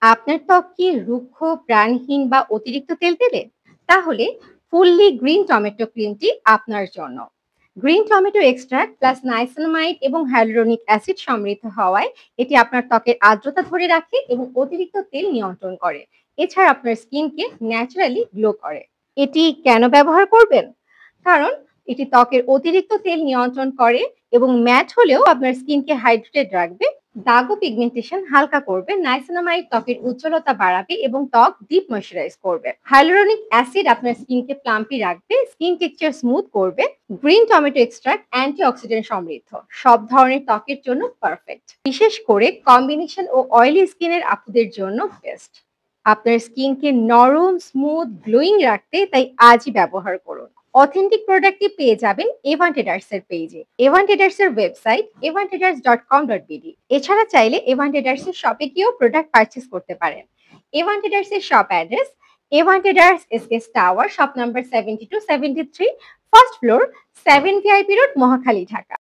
আপনার ত্বক কি রুক্ষ, প্রাণহীন বা অতিরিক্ত তেলতেলে? তাহলে ফুললি গ্রিন টমেটো ক্রিমটি আপনার জন্য। Green tomato extract plus niacinamide এবং হ্যালুরনিক অ্যাসিড সমৃদ্ধ হওয়ায় এটি আপনার ত্বকের আর্দ্রতা ধরে রাখে এবং অতিরিক্ত তেল নিয়ন্ত্রণ করে। এছাড়া আপনার স্কিনকে ন্যাচারালি গ্লো করে। এটি কেন ব্যবহার করবেন? কারণ এটি ত্বকের অতিরিক্ত তেল নিয়ন্ত্রণ করে এবং ম্যাট হলেও আপনার স্কিনকে হাইড্রেটেড রাখবে। দাগ ও পিগমেন্টেশন হালকা করবে। নাইসিনামাইড ত্বকের উজ্জ্বলতা বাড়াবে এবং ত্বক ডিপ ময়শ্চারাইজ করবে। হাইলুরনিক অ্যাসিড আপনার স্কিনকে প্লাম্পি রাখবে, স্কিন টেক্সচার স্মুথ করবে। গ্রিন টমেটো এক্সট্রাক্ট অ্যান্টিঅক্সিডেন্ট সমৃদ্ধ, সব ধরনের ত্বকের জন্য পারফেক্ট। বিশেষ করে কম্বিনেশন ও অয়েলি স্কিনের আপুদের জন্য বেস্ট। আপনার স্কিনকে নরম, স্মুথ, গ্লোয়িং রাখতে তাই আজই ব্যবহার করুন। অথেন্টিক প্রোডাক্টটি পেয়ে যাবেন এভান্টেডার্স এর পেজে। এভান্টেডার্স এর ওয়েবসাইট evantedars.com.bd। এছাড়া চাইলে এভান্টেডার্স এর শপে গিয়েও প্রোডাক্ট পারচেজ করতে পারেন। এভান্টেডার্স এর শপ অ্যাড্রেস এভান্টেডার্স SS tower, shop number 72-73, first floor, 7 VIP road, Mohakhali, Dhaka.